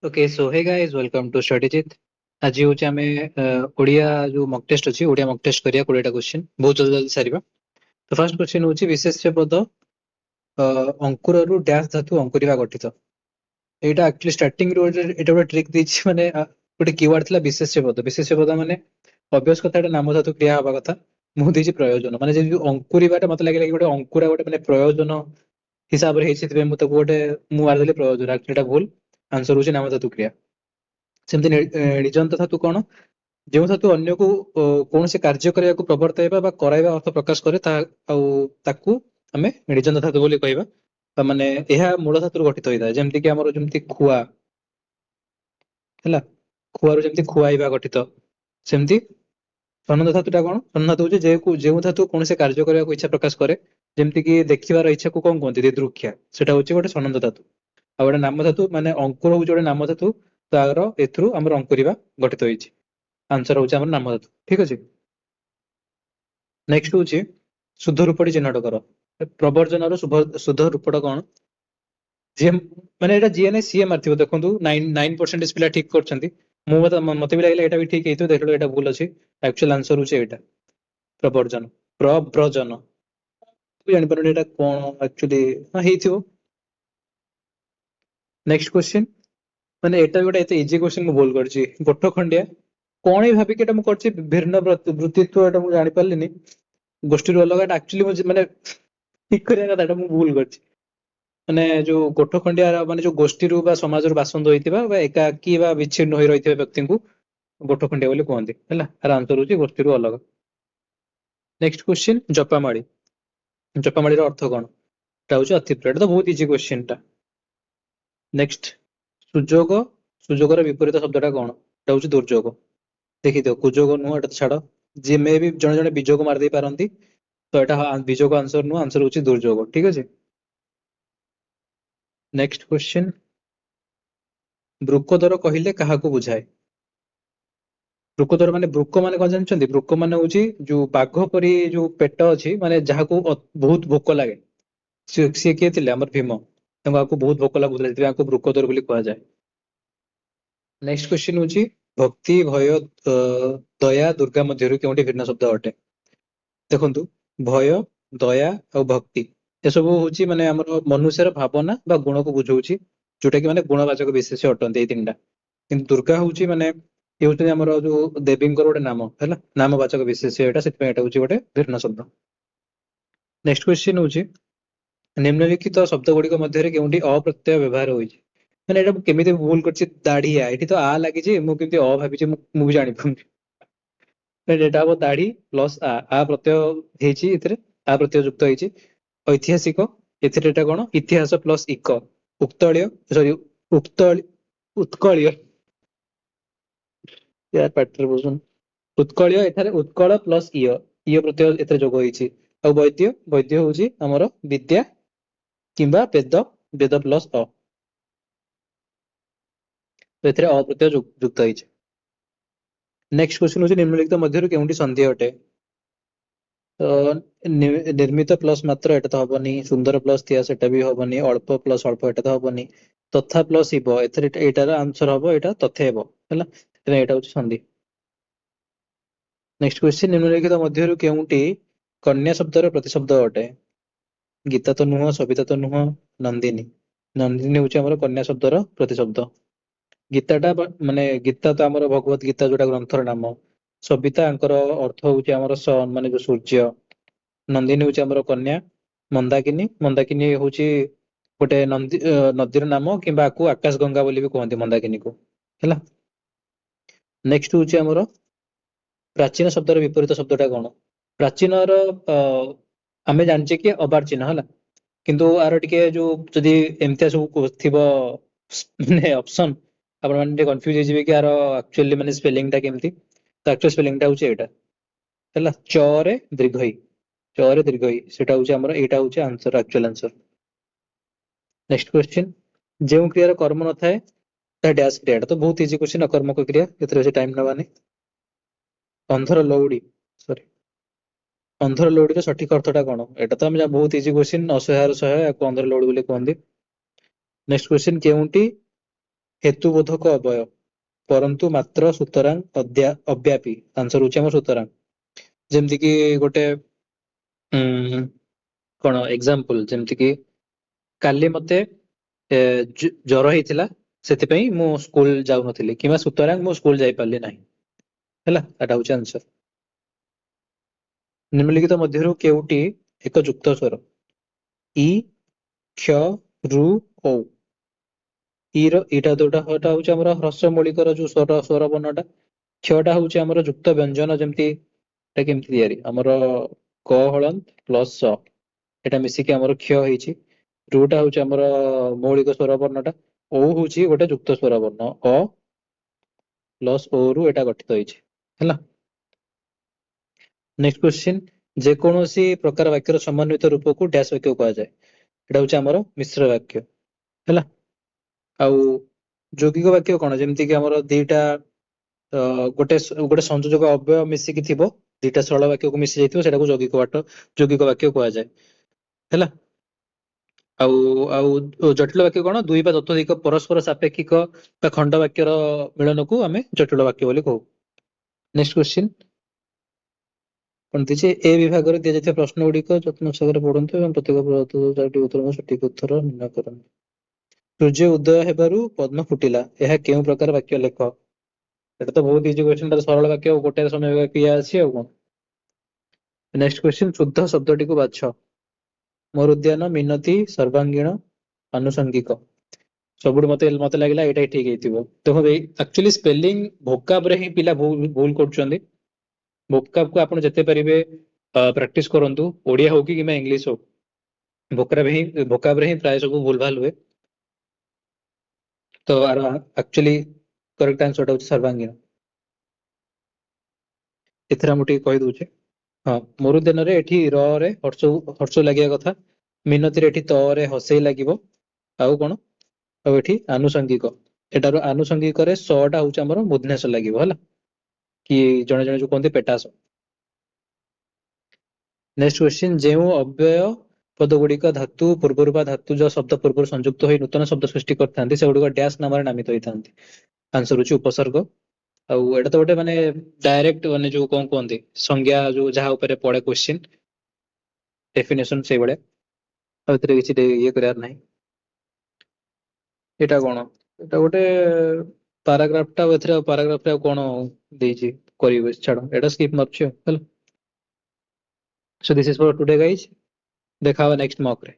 Okay so hey guys welcome to स्टडीजित। आज हूँ आम ओडिया जो मक टेस्ट अच्छी ओडिया मक टेस्ट करिया 20टा क्वेश्चन बहुत जल्दी जल्दी सारिबा। तो फर्स्ट क्वेश्चन हूँ विशेष्य पद अंकुर रु डैश धातु अंकुरिवा गठित। एटा एक्चुअली स्टार्टिंग रो एटा गोटे ट्रिक देछि माने गोटे कीवर्ड थिला विशेष्य पद माने ऑब्वियस कथा एटा नाम धातु क्रिया हवा कथा। मु देछि प्रयोजन माने जे अंकुरिवाटा मते लागिला कि गोटे अंकुरा गोटे माने प्रयोजन हिसाब रे हेछि तबे मु ताको गोटे मु मार देली प्रयोजन एक्चुअली एटा भूल आंसर होछि नाम धातु क्रिया। सेमती निजंत धातु कौन जो धातु अन्य को कौन से कार्य करने को प्रवर्ताइबा बा कराइबा अर्थ प्रकाश करे ताकू आमे निजंत धातु बोली कहबा। माने यह मूल धातु गठित होता है जेमती कि हमर जेमती खुआ हैला खुआरु जेमती खुआइबा गठित सेमती सनंद धातुटा कौन सनंद धातु जे जो धातु कौन से कार्य करने को इच्छा प्रकाश करे जेमती कि देखिबार इच्छा को कौन कहते दिदृक्षा सेटा होची गोटे सनंद धातु। आ गोटे नाम धातु माने अंकुर होची गोटे नाम धातु तार एथरु हमर अंकुरिबा गठित होईची आंसर होची हमर नाम धातु ठीक अछि। नेक्स्ट होची शुद्ध रूपटी चिन्हट कर प्रवर्जन रो शुद्ध रूपटा कौन जे माने एटा जीए नै सीए मारथिबो देखंतु 9% पिला ठीक करछंती मु मते भी लागले एटा भी ठीक हेतु देखलो एटा भूल अछि एक्चुअल आंसर होची एटा प्रवर्जन प्रव्रजन जानि परने एटा कोन एक्चुअली हां हेथिबो। नेक्स्ट क्वेश्चन माने एटा गोटे एते इजी क्वेश्चन को भूल करछि गोठ खंडिया कौन ही भाबी केटा मु करछि भिन्न वृत्तित्व एटा मु जानि पारलिनी गोष्ठी रो अलग एक्चुअली मु माने ठीक करिया कथा एटा मु भूल करछि माने जो गोठ खंडिया माने जो गोष्ठी रो बा समाज रो बासंद होइतिबा बा एकाकी बा विच्छिन्न होई रहितिबा व्यक्ति को गोठ खंडिया बोली कहंती हैला आर आंसर होची गोष्ठी रो अलग। नेक्स्ट क्वेश्चन जपामाळी रो अर्थ कोन एटा होची अतिप्रिय एटा तो बहुत इजी क्वेश्चन टा। नेक्स्ट सुजोग सुजोगर विपरीत शब्दटा कौन एटा होची दुर्जोग देखि दियो कुजोग नुह एटा छाड़ जे मे भी जने जने बिजोग मार दे पारंती तो एटा बिजोग आंसर नु आंसर होची दुर्जोग ठीक अछि। नेक्स्ट क्वेश्चन ब्रुकोदर कहिले काहाकू बुझाए ब्रुकोदर माने ब्रुको माने कोन जानछंती ब्रुको माने होची जो बाघ परी जो पेट अछि माने जहाको बहुत भोक लागे से किए थिले हमर भीम ताको बहुत भोक लागुଥିଲା ସେଥିପାଇଁ ଆକୁ ବୃକୋଦର ବୋଲି କୁହାଯାଏ। नेक्स्ट क्वेश्चन होची भक्ति भय दया दुर्गा मध्यरु केउंटी भिन्न शब्द अटे देखंतु भय दया और भक्ति ए सब होची माने हमर मनुष्यर भावना बा गुण को बुझौची जोटा कि माने गुणवाचक विशेष अटंती ए तीनटा किंतु दुर्गा होची माने ए होची हमर जो देवींकर गोटे नाम हैला नामवाचक विशेष एटा सेति एटा होची गोटे भिन्न शब्द। नेक्स्ट क्वेश्चन होची निम्नलिखित शब्द गुड़िक मध्य केउंटी अप्रत्यय व्यवहार होईची माने एटा केमिति भूल करछि दाढ़िया एठी तो आ लागि जे मु केमिति अ भाबिछि मु भी जानि पउनी एटा हो दाढ़ी प्लस आ प्रत्यय हेची इतरे आ प्रत्यय युक्त हेची ऐतिहासिक एथिरे एटा कोन इतिहास प्लस इक उक्तळीय सॉरी उक्तळी उत्कळीय यार पाटर बुझुन उत्कळीय एठारे उत्कळ प्लस इय इय प्रत्यय एथिरे जोग होईची आ वैद्य वैद्य होची हमर विद्या किंबा वेद वेद प्लस अ एथिरे अ प्रत्यय युक्त होईची। नेक्स्ट क्वेश्चन होची निम्नलिखित मध्यरु केउंटी संधि अटे निर्मित प्लस मात्र एटा तो हबनी सुंदर प्लस थिया सेटा भी हबनी अल्प प्लस अल्प एटा तो हबनी तथा प्लस इब एथिरे एटार आंसर हबो एटा तथेब हैला तेने एटा होची संधि। नेक्स्ट क्वेश्चन निम्नलिखित मध्यरु केउंटी कन्या शब्दर प्रतिशब्द अटे गीता तो नुह सविता तो नुह नंदिनी नंदिनी होची हमर कन्या शब्दर प्रतिशब्द गीताटा माने गीता तो हमर भगवत गीता जोटा ग्रंथर नाम सविता अंकर अर्थ होची हमर सन माने जो सूर्य नंदिनी होची हमर कन्या मंदाकिनी मंदाकिनी होची गोटे नदीर नाम किंबा आकु आकाश गंगा बोली भी कहते मंदाकिनी को हैला। नेक्स्ट होची हमर प्राचीन शब्दर विपरीत शब्दटा कोन प्राचीन आमे जानचे कि अबार्चीन हला किंतु आरो टिके जो जदी एमतिया सब थिबो माने ऑप्शन आपण माने कंफ्यूज हे जिवे कि आरो एक्चुअली माने स्पेलिंग टा केमती तो एक्चुअल स्पेलिंग टा होची एटा हैला च रे दीर्घ ई च रे दीर्घ ई सेटा होची हमर एटा होची answer actual answer. Next question जेउ क्रियार कर्म न थाए ता डैश क्रिया तो बहुत इजी क्वेश्चन अकर्मक क्रिया एतरे से टाइम नबानी अंधर लौड़ी सॉरी अंधर लौड़ी रो सठिक अर्थटा कोन एटा तो हम बहुत इजी क्वेश्चन असहायर सहाय को अंधर लौड़ी बोली कहंदी। नेक्स्ट क्वेश्चन केउंटी हेतुबोधक अवय परंतु मात्र सुतरां अव्यापी आंसर होची हमर सुतरां जेमति कि गोटे कौन एग्जांपल जेमति कि काली मते जर होइतिला सेतिपई मु स्कूल जाउ नथिली किबा सुतरां मु स्कूल जाई पारली नाही हैला एटा होची आंसर निम्नलिखित मध्यरु केउटी एक जुक्त स्वर इ क्ष रु ओ ईर इटा दोटा हटा होची हमर ह्रस्व मौलिकर जो स्वर वर्णटा क्षटा होची हमर जुक्त व्यंजन जेमति एटा केमति दियारी हमर क हळंत प्लस स एटा मिसी के हमर क्ष हेची रुटा होची हमर मौलिक स्वर वर्णटा ओ होची गोटे जुक्त स्वर वर्ण अ प्लस ओ रु एटा गठित होइछि हैला नेक्स्ट क्वेश्चन जे कोनोसी प्रकार वाक्यर समन्वित रूप को डैश वाक्य कहा जाए एटा होची हमर मिश्र वाक्य हैला आउ यौगिक वाक्य कोन जेमति कि हमर दीटा गोटे गोटे संयोजक अव्यय मिसी कि थिबो दीटा सरल वाक्य को मिसी जाइथिबो सेटा को यौगिक वाक्य कहा जाए हैला आउ आउ जटिल वाक्य कोन दुई बा ततोधिक परस्पर सापेक्षिक बा खंड वाक्यर मिलन को हमें जटिल वाक्य बोली कहू नेक्स्ट क्वेश्चन पंडित ए विभाग रे दिया जायथिबा प्रश्न गुड़िक जत्न सहकारे पढନ୍ତୁ ଏବଂ प्रत्येक ଚାରୋଟି ଉତ୍ତରର ସଠିକ ଉତ୍ତର ନିର୍ଣ୍ଣୟ କରନ୍ତୁ सूर्य उदय हेबारु पद्म फुटिला ଏହା କେଉଁ ପ୍ରକାର ବାକ୍ୟ ଲେଖ ଏଟା ତ ବହୁତ ଇଜି क्वेश्चन ଟା ସରଳ ବାକ୍ୟ ଗୋଟେ ସମୟ କ୍ରିୟା ଅଛି ଆଉ କଣ नेक्स्ट क्वेश्चन शुद्ध शब्दटी को बाछ मोर उद्यान मिनती सर्वांगीण आनुषंगिक सबुठ मते मते लागला एटा ठीक हेतिबो देखो एक्चुअली स्पेलिंग भोकाब रे ही पिला भूल करछंदी भोकाब को आपण जते परिबे प्रैक्टिस करंतु ओडिया हो कि किमा इंग्लिश हो भोकाब रे ही प्राय सब भूल भाल हुए तो एक्चुअली करेक्ट आंसर टा सर्वांगीण एथरा मुटी कहि दोचे हाँ मरुदेन रे एठी र रे हर्ष लागिया कथा मिनती रे एठी त रे हसई लागिबो आउ कोन आउ एठी आनुषंगिक एटारो आनुषंगिक रे स टा होछ हमर मुदनेस लागिबो हला कि जणे जणे जो कोनते पेटास नेक्स्ट क्वेश्चन जेउ अव्यय पद गुड़िक धातु पूर्व बा धातु जो शब्द पूर्व संयुक्त होई नूतन शब्द सृष्टि करथांती से गुड़िक डैश नाम रे नामित होइथांती आंसर होची उपसर्ग आउ एटा तो गोटे माने डायरेक्ट माने जो कोन कोनते संज्ञा जो जहा ऊपर पड़े क्वेश्चन डेफिनेशन से बड़े आउतरे किछि ये करयार नाही एटा कोन एटा गोटे पैराग्राफ टा एथरे पैराग्राफ रे कोन देछि करिवे छाडो एटा स्किप मारछि हल so this is for today guys देखा नेक्स्ट मॉक रे।